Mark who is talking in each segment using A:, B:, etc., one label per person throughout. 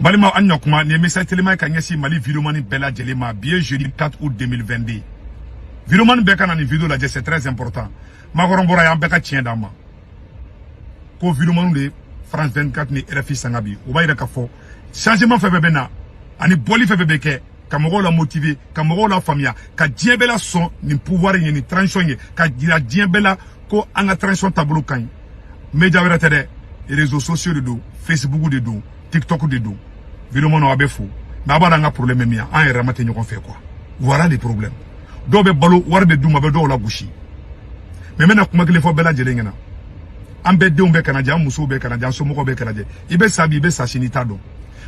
A: Balima Anyokuma, ni message tellement kanyesi Mali Viromani Bella Jelema, bien jeudi 4 août 2022. Viromani Beka na ni vidéo là, c'est très important. Magorombora ya Beka tient dama. Ko Viromani de France 24 ni RFI Sangabi. Oba ira kafo. Changement fait bebena. Ani boli fait bebeke. Kamoro la motivé, Kamoro la famille. Ka diembela son ni pouvoir ni transition ye. Ka diembela ko anga transition tableau kan. Média vera tede. Réseaux sociaux de dos, Facebook de dos, TikTok de dos. Viromani abe fou. Mais abada nga problème mia. An yɛrɛ ma tɛ ɲɔgɔn fɛ quoi. Voilà des problèmes. Dɔw bɛ balo wari bɛ d'u ma bɛ dɔw la gosi. Mais maintenant kuma kelen fɔ bɛɛ lajɛlen ɲɛna. An bɛɛ denw bɛ kana jɛ, an musow bɛ kana jɛ, an somɔgɔw bɛ kana jɛ. I bɛ sa bi, i bɛ sa sini t'a dɔn.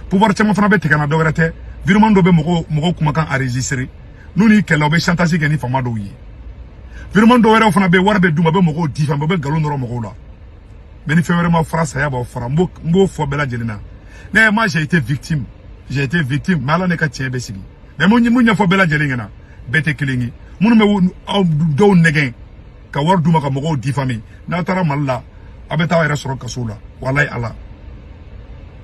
A: Pouvoir caman fana bɛ tigɛ na dɔ wɛrɛ tɛ. Viromani dɔ bɛ mɔgɔw kumakan enregistrer. N'u ni kɛlɛ u bɛ chantage kɛ ni fama dɔw ye. Viromani dɔ wɛrɛw fana bɛ wari bɛ d'u ma bɛ mɔgɔw difam, bɛ nkalon nɔrɔ mɔgɔw la. Mais ni fɛn wɛrɛ ma fara saya b'aw fara. N b'o fɔ bɛɛ lajɛlen na. Ne moi j'ai été victime. J'ai été victime. Mais ala ne ka tiɲɛ bɛ sigi. Mais mun ɲɛfɔ bɛɛ lajɛlen ɲɛna. Bɛɛ tɛ kelen ye. Minnu bɛ dɔw nɛgɛn ka wari d'u ma ka mɔgɔw difamé. N'a taara Mali la a bɛ taa yɛrɛ sɔrɔ kaso la. Walayi ala.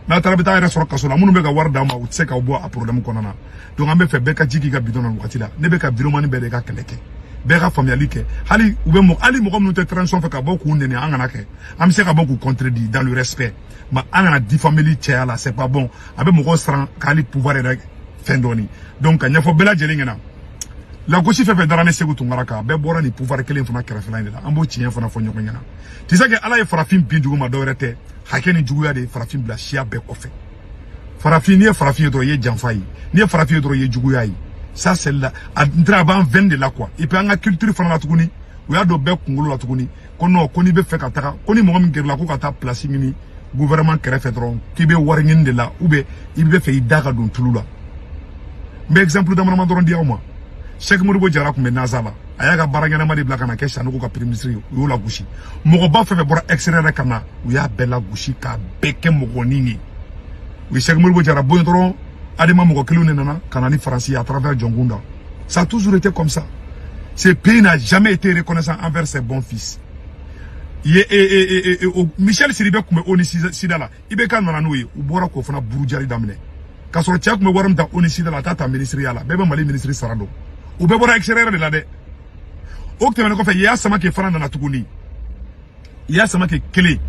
A: N'a taara bɛ taa yɛrɛ sɔrɔ kaso la. Minnu bɛ ka wari d'a ma u tɛ se k'aw bɔ a problème kɔnɔna na. Donc an bɛ fɛ bɛɛ ka ji k'i ka bidon na wagati la. Ne bɛ ka Viromani bɛɛ de ka kɛlɛ kɛ. Bɛɛ ka faamuyali kɛ. Hali mɔgɔ minnu tɛ transition fɛ ka bɔ k'u nɛnɛ an kana kɛ. An bɛ se ka bɔ k'u contredire dans le respect. Mais an kana diffameli cɛya la c'est pas bon. A bɛ mɔgɔw siran k'ali pouvoir yɛrɛ fɛn dɔɔni. Donc ka ɲɛfɔ bɛɛ lajɛlen ɲɛna. Lagosi fɛn fɛn dara ne Segu Tunkara kan bɛɛ bɔra ni pouvoir kelen fana kɛrɛfɛla in de la. An b'o tiɲɛ fana fɔ ɲɔgɔn ɲɛna. Tu sais que ala ye farafin bin jugu ma dɔwɛrɛ tɛ. Hakɛ ni juguya de ye farafin bila siya bɛɛ kɔfɛ. Farafin n'i ye farafin ye dɔrɔn i ye janfa ye. N'i ye farafin ye dɔrɔn i ye juguya ye. Ça c'est là. A b'an vɛn de la quoi. Et puis an ka culture fana la tuguni. U y'a dɔn bɛɛ kunkolo la tuguni. Ko non ko n'i bɛ fɛ ka taga ko ni mɔgɔ min gɛrɛla ko ka taa place ɲini gouvernement kɛrɛfɛ dɔrɔn k'i bɛ wari ɲini de la ou bien i bɛ fɛ i da ka don tulu la. N bɛ exemple damadama dɔrɔn di aw ma. Cheikh Modibo Jara tun bɛ NASA la. A y'a ka baara ɲɛnama de bila ka na kɛ Sanogo ka premier ministre ye. U y'o lagosi. Mɔgɔba fɛn fɛn bɔra extérieur yɛrɛ ka na u y'a bɛɛ lagosi k'a bɛɛ kɛ mɔgɔnin ye. U ye Cheikh Modibo Jara bɔ yen dɔrɔn adama mɔgɔ kelenw de nana ka na ni Faransi à travers Jɔnkunda. Ça a toujours été comme ça. Ce pays n'a jamais été reconnaissant envers ses bons fils. Michel Sidibé kun bɛ ONU sida la i bɛ ka nana n'o ye u bɔra k'o fana burujali daminɛ k'a sɔrɔ cɛ kun bɛ wari min ta ONU sida la a t'a ta ministeriya la bɛɛ bɛ Mali ministre sara dɔn u bɛɛ bɔra extérieur de la dɛ o tɛmɛnen kɔfɛ Yaya Samake fana nana tuguni Yaya Samake kelen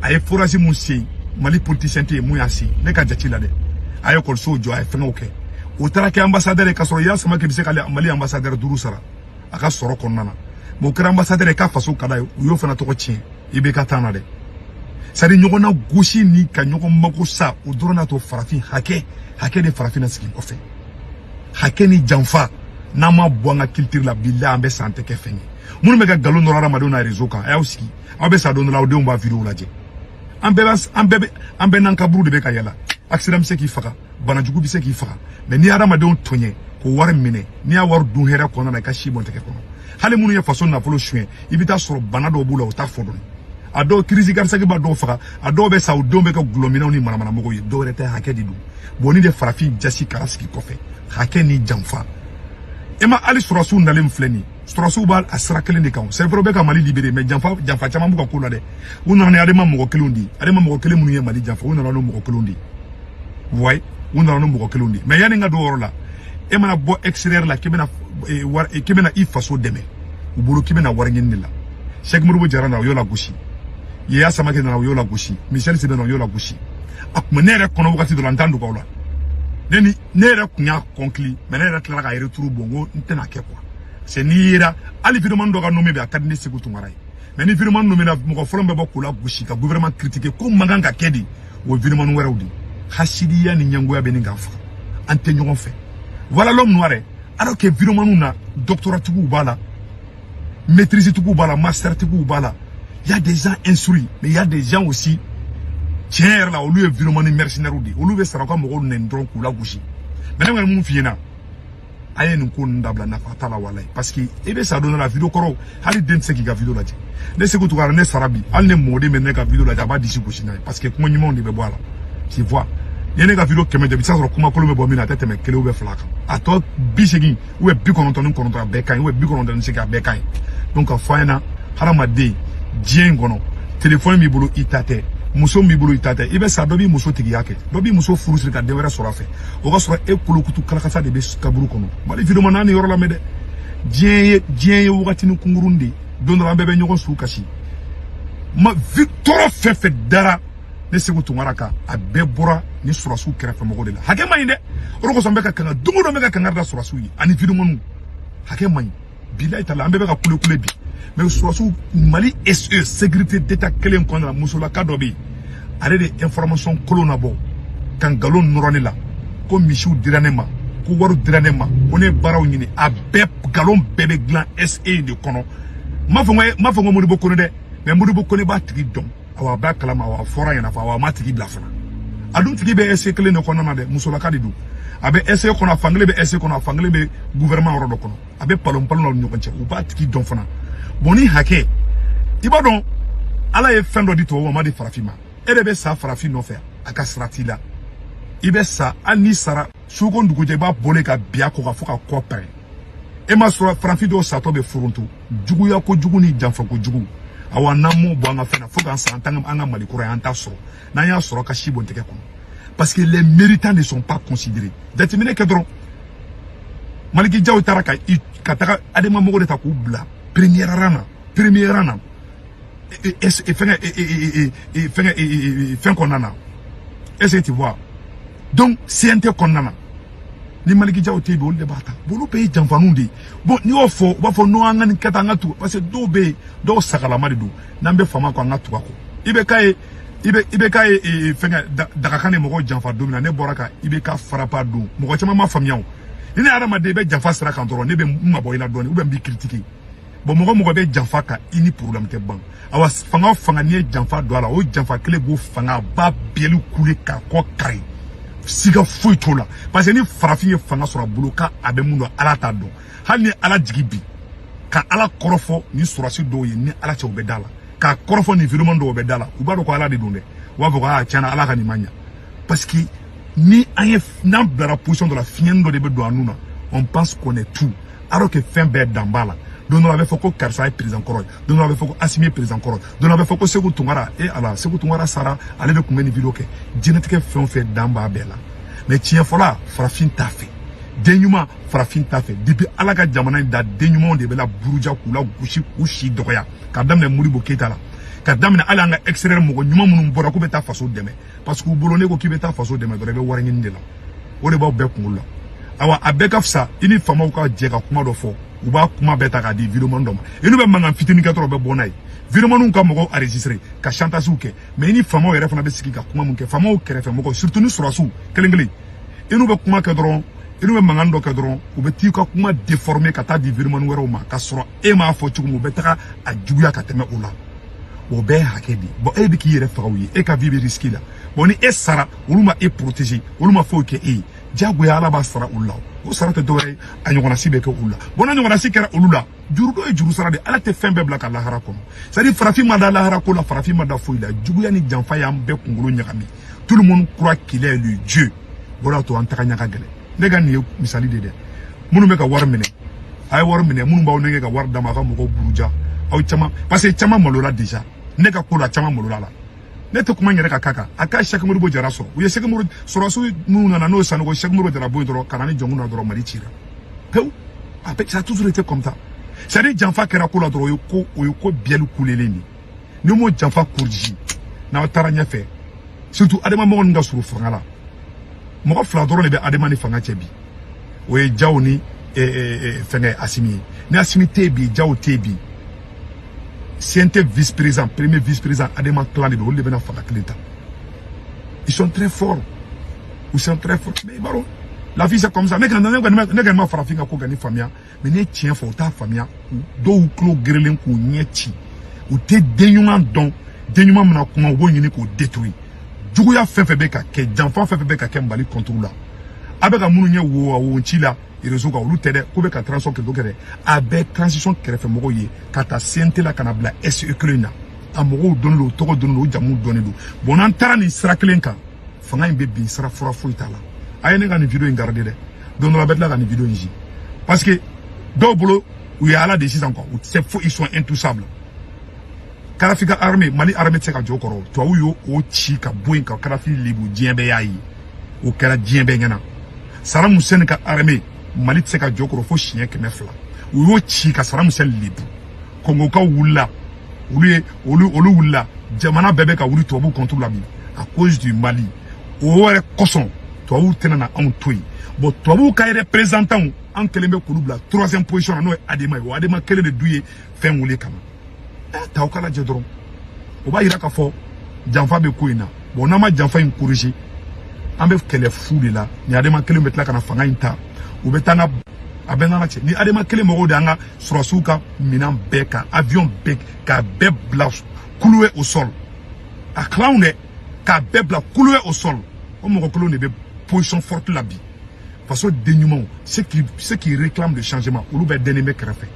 A: a ye forage mun sen Mali politicien tɛ yen mun y'a sen ne ka jate la dɛ a ye école jɔ a ye fɛngɛw kɛ o taara kɛ ambassadeur ye k'a sɔrɔ Yaya Samake bɛ se k'ale Mali ambassadeur 5 sara a ka sɔrɔ kɔnɔna na. Mon grand ambassadeur ka faso kada u y'o fana tɔgɔ tiɲɛ i bɛ ka taa na dɛ c'est à dire ɲɔgɔn na gosi ni ka ɲɔgɔn mago sa o dɔrɔn n'a to farafin hakɛ de farafin na sigi kɔfɛ hakɛ ni janfa n'an ma bɔ an ka culture la bilahi an bɛ san tɛ kɛ fɛn ye minnu bɛ ka nkalon nɔrɔ adamadenw na réseau kan a y'aw sigi aw bɛ sa don dɔ la aw denw b'a vidéo lajɛ an bɛɛ n'an kaburu de bɛ ka yala accident bɛ se k'i faga banajugu bɛ se k'i faga mais n'i ye adamadenw tɔɲɛ k'o wari minɛ n'i y'a wari dun hɛrɛ kɔnɔna na i ka si bɔn tɛgɛ kɔnɔ hali minnu ye faso nafolo suɲɛ i bɛ taa sɔrɔ bana dɔw b'u la o t'a fɔ dɔn a dɔw crise cardiaque b'a dɔw faga a dɔw bɛ sa o denw bɛ kɛ gulɔminɛw ni manamanamɔgɔw ye dɔw yɛrɛ tɛ hakɛ de don bon ni de farafin jasi kara sigi kɔfɛ hakɛ ni janfa e ma hali sɔrɔsiw nalen filɛ nin sɔrɔsiw b'a a sira kelen de kan c'est vrai u bɛ ka Mali libérer mais janfa caman b'u ka ko la dɛ u nana ni adama mɔgɔ kelenw de ye adama mɔgɔ kelen minnu ye Mali janfa u nana n'o mɔgɔ kelenw de ye ouais u nana n'o mɔgɔ kelenw de ye mais yanni n ka don o yɔrɔ la e mana bɔ extérieur la k'i bɛna i faso dɛmɛ u bolo k'i bɛna wari ɲini de la Cheikh Modibo Jara na o y'o lagosi Yaya Samake na o y'o lagosi Michel Sidibé na o y'o lagosi a kun ne yɛrɛ kɔnɔ wagati dɔ la n t'an dogo aw la ne yɛrɛ kun y'a conclu mais ne yɛrɛ tilala ka retour bɔ n ko n tɛna kɛ quoi c'est n'i yera hali Viromani dɔ ka nommé bɛ a ka di ne Segu Tunkara ye mais ni Viromani nommé na mɔgɔ fɔlɔ bɛ bɔ k'o lagosi ka gouvernement critiquer ko man kan ka kɛ de o ye Viromani wɛrɛw de hasidiya ni ɲɛngoya bɛ nin kan faga an tɛ ɲɔgɔn fɛ voilà l'homme noir alors que Viromani na doctorat tigiw b'a la maîtrise tigiw b'a la master tigiw b'a la il y a des gens instruits mais il y a des gens aussi tiɲɛ yɛrɛ la olu ye Viromani mercenaires de olu bɛ sara u ka mɔgɔw nɛni dɔrɔn k'u lagosi mais ne kɔni mun f'i ɲɛna a ye nin ko ninnu dabila nafa t'a la walayi parce que i bɛ sa don dɔ la vidéo kɔrɔw hali den tɛ se k'i ka vidéo lajɛ ne Segu Tunkara ne sara bi hali ne mɔden bɛ ne ka vidéo lajɛ a b'a disi gosi n'a ye parce que kuma ɲumanw de bɛ bɔ a la tu vois ni ne ka vidéo 100 jaabi i bɛ t'a sɔrɔ kuma kolon bɛ bɔ min na a tɛ tɛmɛ 1 ou 2 kan a tɔ 80 ou 99 a bɛɛ ka ɲi ou 98 a bɛɛ ka ɲi donc a fɔ an ɲɛna hadamaden diɲɛ in kɔnɔ téléphone b'i bolo i ta tɛ muso mi bolo itata ibe sa dobi muso tigi yake dobi muso furu siri ka dewere sɔrɔ fɛ o ka sɔrɔ e kolokutu kalakasa de be kaburu kɔnɔ mali vidéo nani yɔrɔ la mede diɲɛ ye wagati ni kungurun de don dɔ an bɛɛ bɛ ɲɔgɔn su kasi ma victoire fɛn fɛn dara ne segu tungara kan a bɛɛ bɔra ni sɔrɔsiw kɛrɛfɛ mɔgɔ de la hakɛ man ɲi dɛ o de kosɔn n bɛ ka kanga don o don n bɛ ka kangari da sɔrɔsiw ye ani vidéo hakɛ man ɲi bilayi t'a la an bɛɛ bɛ ka kule bi mais sɔrɔsiw mali SE sécurité d'état kelen kɔnɔna musolaka dɔ bɛ yen ale de information kolon na bɔ ka nkalon nɔrɔ ne la ko misiw dira ne ma ko wari dira ne ma ko ne baaraw ɲini a bɛɛ nkalon bɛɛ bɛ dilan SE de kɔnɔ m'a fɔ ko Modibo Kone dɛ mais Modibo Kone b'a tigi dɔn awa a b'a kalama awa a fɔra ɲɛna fɔ awa a m'a tigi bila fana a dun tigi bɛ SE kelen de kɔnɔna na dɛ musolaka de don a bɛ SE kɔnɔ a fankelen bɛ SE kɔnɔ a fankelen bɛ gouvernement yɔrɔ dɔ kɔnɔ a bɛ palon la ni ɲɔgɔn cɛ u b'a tigi dɔn fana bon ni hakɛ i b'a dɔn ala ye fɛn dɔ di tubabu ma di farafin ma e de bɛ sa farafin nɔfɛ a ka sira t'i la i bɛ sa hali n'i sara suko dugujɛ i b'a bɔlen ka biya ko ka fɔ ka kɔ pɛrɛn e ma sɔrɔ farafin dɔw satɔ bɛ foronto juguya kojugu ni janfa kojugu awa n'an m'o bɔ an ka fɛn na fo k'an san an ka mali kura ye an t'a sɔrɔ n'an y'a sɔrɔ ka si bɔn tɛgɛ kɔnɔ parce que les méritants ne sont pas considérés jateminɛ kɛ dɔrɔn Maliki Diaw taara ka taga adama mɔgɔ de ta k'u bila première rang na fɛn kɔnɔna na est-ce que tu vois donc CNT kɔnɔna na ni Maliki Diaw tɛ yen olu de b'a ta olu bɛɛ ye janfaninw de ye bon n'i y'o fɔ u b'a fɔ non an ka nin kɛ tan an ka tugu parce que dɔw bɛ yen dɔw sagalama de don n'an bɛ fama kɔ an ka tugu a kɔ i bɛ k'a ye fɛnkɛ dagakan de mɔgɔw janfa don min na ne bɔra ka i bɛ ka farapa don mɔgɔ caman ma faamuya o ni ne adamaden i bɛ janfa sira kan dɔrɔn ne bɛ n mabɔ i la dɔɔnin ou bien n b'i critiquer bon mɔgɔ bɛ janfa kan i ni problème tɛ ban awa fanga o fanga n'i ye janfa don a la o janfa kelen b'o fanga ba biyɛli kule k'a kɔ kari siga foyi t'o la parce que ni farafin ye fanga sɔrɔ a bolo k'a bɛ mun dɔn ala t'a dɔn hali ni ala jigi bi ka ala kɔrɔfɔ ni sɔrɔsi dɔw ye ni ala cɛ u bɛ da la k'a kɔrɔfɔ ni environnement dɔw bɛ da la u b'a dɔn ko ala de don dɛ u b'a fɔ ko tiɲɛna ala ka nin man ɲa parce que ni n'an bilara position dɔ la fiɲɛni dɔ de bɛ don an nun na on pense qu'on est tout alors que fɛn bɛɛ dan b'a la don dɔ la a bɛ fɔ ko karisa ye président kɔrɔ ye don dɔ la a bɛ fɔ ko Asimi ye président kɔrɔ ye don dɔ la a bɛ fɔ ko Segu Tunkara ala Segu Tunkara sara ale de tun bɛ nin vidéo kɛ diɲɛlatigɛ fɛn o fɛn dan b'a bɛɛ la mais tiɲɛ fɔla farafin t'a fɛ den ɲuman farafin t'a fɛ depuis ala ka jamana in da den ɲumanw de bɛ la buruja k'u la gosi k'u si dɔgɔya ka daminɛ Modibo Keyita la ka daminɛ hali an ka extérieur mɔgɔ ɲuman minnu bɔra k'u bɛ taa faso dɛmɛ parce que u bolo ne ko k'i bɛ taa faso dɛmɛ dɔrɔn i bɛ wari ɲini de la o de b'aw bɛɛ kunkolo la awa a bɛɛ ka fisa i ni famaw ka jɛ ka kuma dɔ fɔ u b'a kuma bɛɛ ta k'a di vidéo dɔ ma i n'u bɛ mankan fitinin kɛ dɔrɔn u bɛ bɔ n'a ye vidéo ka mɔgɔw enregistré ka chantage kɛ mais i ni famaw yɛrɛ fana bɛ sigi ka kuma mun kɛ famaw kɛrɛfɛ mɔgɔw surtout ni sɔrɔsiw kelen kelen i n'u bɛ kuma kɛ dɔrɔn i n'u bɛ mankan dɔ kɛ dɔrɔn u bɛ t'i ka kuma déformer ka taa di vidéo wɛrɛw ma ka sɔrɔ e m'a fɔ cogo min u bɛ taga a juguya ka tɛmɛ o la o bɛɛ hakɛ di bon e bɛ k'i yɛrɛ faga u ye e ka vie bɛ risque la bon ni e sara olu ma e protéger olu ma foyi kɛ e ye diyagoya ala b'a sara olu la o sara tɛ dɔwɛrɛ ye a ɲɔgɔnnasi bɛ kɛ olu la bon n'a ɲɔgɔnnasi kɛra olu la juru dɔ ye juru sara de ala tɛ fɛn bɛɛ bila ka lahara kɔnɔ c'est à dire farafin ma da lahara ko la farafin ma da foyi la juguya ni janfa y'an bɛɛ kunkolo ɲagami tout le monde croit qu'il est le Dieu o de y'a to an taga ɲa ka gɛlɛn ne ka nin ye misali de dɛ minnu bɛ ka wari minɛ a ye wari minɛ minnu b'aw nɛgɛ ka wari d'a ma a ka mɔgɔw buruja aw caman parce que caman malola déjà ne ka ko la caman malola la ne tɛ kuma n yɛrɛ ka kan kan a ka Cheikh Modibo Jara sɔrɔ u ye Cheikh Modibo sɔrɔsiw minnu nana n'o sanogo Cheikh Modibo Jara bɔ yen dɔrɔn ka na ni jɔnkunw na dɔrɔn Mali cira pewu ça a toujours été comme ça c'est à dire janfa kɛra ko la dɔrɔn o ye ko biyɛli kulelen de ni m'o janfa corrige n'aw taara ɲɛfɛ surtout adama mɔgɔ ninnu ka surun fanga la mɔgɔ fila dɔrɔn de bɛ adama ni fanga cɛ bi o ye Diaw ni fɛnkɛ Asimi ye ni Asimi tɛ yen bi Diaw tɛ yen bi CNT vice-président, premier vice-président, Adema clan de olu de bɛna fanga kelen ta. Ils sont très forts. Ils sont très forts. Mais baro, la vie c'est comme ça. Ne kan ma farafin ka ko gani faamuya, mais ne tiɲɛ fɔ o t'a faamuya. Dɔw tulo gerelen k'u ɲɛ ci. U tɛ den ɲuman dɔn. Den ɲuman mina kuma u b'o ɲini k'o détruire. Juguya fɛn fɛn bɛ ka kɛ, janfa fɛn fɛn bɛ ka kɛ Mali contrôle la. A bɛ ka minnu ɲɛ wo ci la. réseau ka olu tɛ dɛ ko bɛ ka transition kɛ dɔ kɛ dɛ a bɛɛ transition kɛrɛfɛ mɔgɔw ye ka taa CNT la ka na bila SE kelen na a mɔgɔw dɔnnen don tɔgɔ dɔnnen don o jamu dɔnnen don bon n'an taara nin sira kelen kan fanga in bɛ bin sira fura foyi t'a la a ye ne ka nin vidéo in garder dɛ don dɔ la bɛ tila ka nin vidéo in ji parce que dɔw bolo u ye ala de sisan quoi c'est faux ils sont intouchables Kadhafi ka armée Mali armée tse ka jokoro to yo o chi ka boyin ka Kadhafi libu diembe yayi o kera diembe ngana Saddam Hussein ka armée Mali tse ka jokoro fo chien keme fla o yo chi ka Saddam Hussein libu Congo ka wula olu wula jamana bebe ka wuli to bu contre la bi à cause du Mali o re koson to wu tenana on toyi bon to wu ka représentant en kelembe kulubla 3e position no adema o adema kele de duye fen wuli kama taw kala je doron o ba yira ka fo janfa be ko ina bon na ma janfa in corriger ambe kele fu de la ni adema kele metla kana fanga inta o betana abena na che ni adema kele mo de anga sorosuka minam beka avion bek ka be blanche couloué au sol a clown ka be bla couloué au sol o mo ko ne be position forte la bi parce que dénuement ceux qui réclament le changement ou be deneme krefe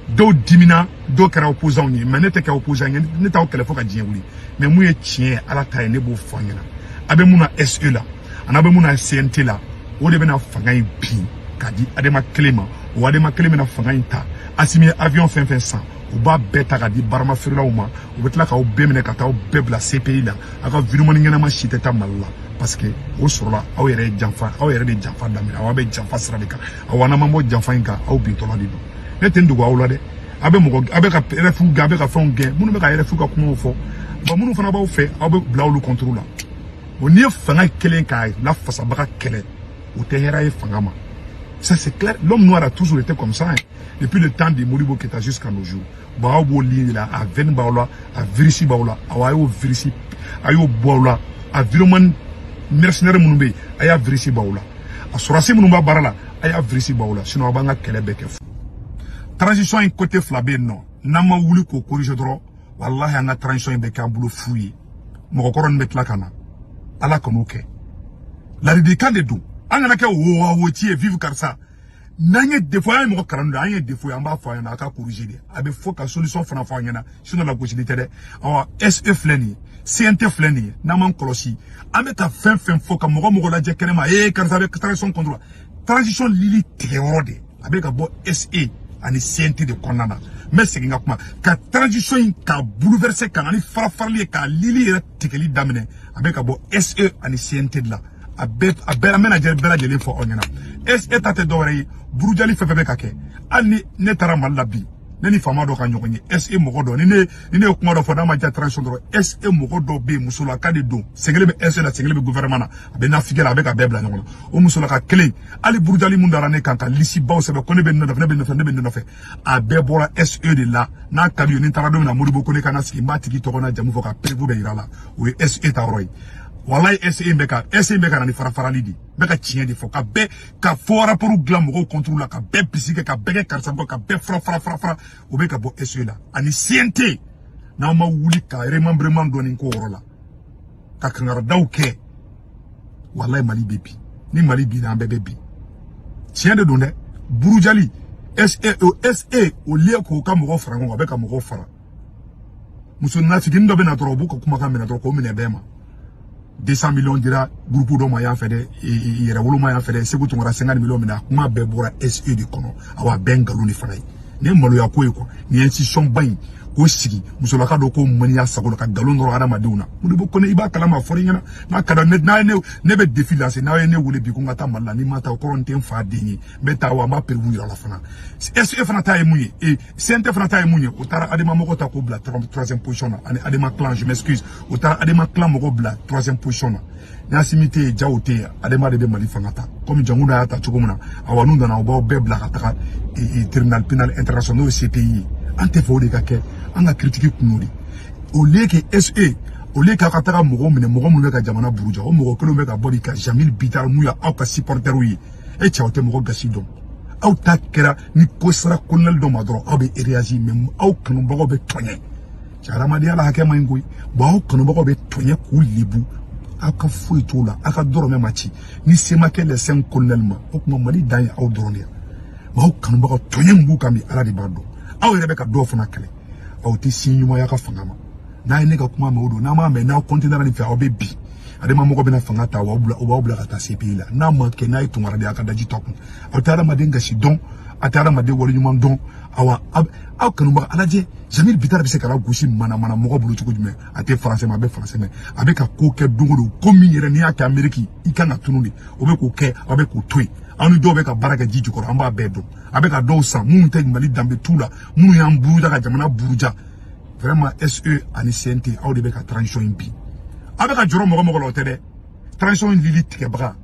A: do dimina do kera opposant ni mais n'était opposant ni ta o kele fo ka dien wuli mais mu ye tien ala ta ne bo fanyana abe mu na SE la anabe mu na CNT la o de be na fanga bi kadi adema kelema o adema kelema na fanga ta asimi avion fin sans o ba beta kadi barma firla o ma o betla ka o be mene ka ta o bebla CPI la aka vidéo man ngena ma shiteta malla parce que o sorola aw yere janfa de janfa damira aw be janfa sradika awana mambo janfa inka aw bi to la di do ne tendu go awla de abe ka refu gabe ka fon gen munu be ka refu ka kuma fo ba munu fana ba fe aw be blawlu contrôle la o ni fanga kelen ka la fasa baka kele o te hera e fanga ma ça c'est clair l'homme noir a toujours été comme ça hein. Depuis le temps de Modibo Keïta jusqu'à nos jours ba bo li la a ven baola a virisi baola awayo virisi ayo baola a viroman mercenaire munube aya virisi baola a sorasi munumba barala aya virisi baola sinon abanga kele beke transition in côté flabé non nama wuli ko corriger dro wallahi anga transition be ka bulu fouyi mo ko ron metla kana ala konuke la ridika de do anga ke wo tie vivre comme ça nanye défaut ay mo karando anye défaut amba fa yana aka corriger de abe fo ka solution fana fa yana sinon la possibilité de awa SE flani CNT flani na man kolosi ambe ka fin fo ka mo la je kenema kan sa be transition contrôle transition lili théorode abe ka bo SE ani CNT de konana mais c'est nga kuma ka transition ka bouleverser ka ani farfarli ka lili tekeli damene abe ka bo SE ani CNT de la abela manager bela jeli fo onyana SE tate dowre burujali fefebe kake ani ne tara malabi neni fama do ka nyogoni SE mogodo ni ne kuma do fo na ma ja transition do SE mogodo be musula ka de do sengle be SE la sengle be gouvernement na be na figela be ka bebla nyono o musula ka kele ali burujali mundara ne kanka lisi baw sebe ko ne be no fe abe bora SE de la na kabi ni tara do na Modibo ko ne kana ski matiki to na jamu fo ka prevu be irala o SE ta roy wallahi SE beka na ni farafarali di beka chien di fo ka be ka fo rapport glam ko contrôle la ka be bisike ka be karsa ka be fra o beka bo SE la ani CNT na ma wuli ka remembrement doni ko rola ka kangara dawke wallahi Mali bebi ni Mali bi na bebe bi chien de donne burujali SE o lié ko ka mo fara ngo beka mo fara muso na figin do be na toro bu ko kuma ka me na toro ko me ne bema 200 millions dira groupe do maya fede yere wolo maya fede se butu ngara 50 millions mina kuma be bora SE de kono awa bengalu ni fanai ne molo ya ko ni institution bain ko sigi musola ka do ko mani ya sago ka galon ro ara maduna Modibo ko ne iba kala ma fori ngana na kada ne be défiler na ne wole bi ko ngata malla ni mata ko ronten fa deni beta wa ma pervu ira la fana SE fana ta emunye et CNT fana ta emunye o tara adema moko ta ko bla 3e position na adema clan je m'excuse o tara adema clan moko bla 3e position na na simite jaote adema de be Mali fangata comme janguna ata chukumuna awanu ndana oba be bla ka et tribunal pénal international CPI ante fo de ka ke anga critique kunuri au lieu que SE au lieu ka kataka mogo mune ka jamana buruja o mogo kelo be ka bodi ka Jamil Bitar muya au ka supporter wi e chaote mogo gasidon au takera ni kosra kolal do madro abe réagir même au kanu bogo be tonye charama dia la hakema ngui ba au kanu bogo be tonye ku libu aka fo itola aka dorome machi ni sema ke le 5 colonel ma o kuma Mali dan au dronia ba au kanu bogo tonye mbu kami ala di bado au rebe ka do fona kale au ti sinyuma ya ka fangama na ine ka kuma maudo na ma me na continue na fa obebi adema moko bena fangata wa obla ka ta CPI la na ma ke na itungara de aka daji top au tara madenga si don atara made wori nyuma don awa aw kanuma alaje Jamil Bitar bi se kala gosi mana mɔgɔ bolo cogo jumɛn a tɛ français ma a bɛ français mɛ a bɛ ka ko kɛ don o don ko min yɛrɛ n'i y'a kɛ Amérique i kan ka tunu de o bɛ k'o kɛ a bɛ k'o to yen aw ni dɔw bɛ ka baara kɛ ji jukɔrɔ an b'a bɛɛ dɔn a bɛ ka dɔw san minnu tɛ Mali danbe t'u la minnu y'an buruja ka jamana buruja vraiment SE ani CNT aw de bɛ ka transition in bi a bɛ ka jɔrɔ mɔgɔ la o tɛ dɛ transition in lili tigɛbaga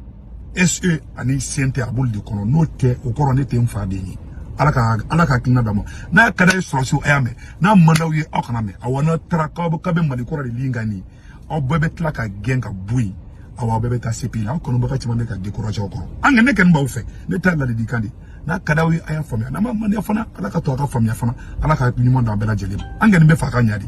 A: SE ani CNT a b'olu de kɔnɔ n'o tɛ o kɔrɔ ne tɛ n fa den ye ala ka hakilina d'a ma n'a ka d'a ye sɔrɔsiw a y'a mɛn n'a man d'aw ye aw kana mɛn awa n'a taara k'aw bɛ Mali kɔrɔ de lin ka nin aw bɛɛ bɛ tila ka gɛn ka bɔ yen aw bɛɛ bɛ taa CPI la aw kɔnɔbaga caman bɛ ka décourager aw kɔrɔ an ka ne kɔni b'aw fɛ ne t'a ladilikan de n'a ka d'aw ye a y'a faamuya n'a ma fana ala ka to a ka faamuya fana ala ka ɲuman d'an bɛɛ lajɛlen ma an kɔni bɛ fɛ a ka ɲa de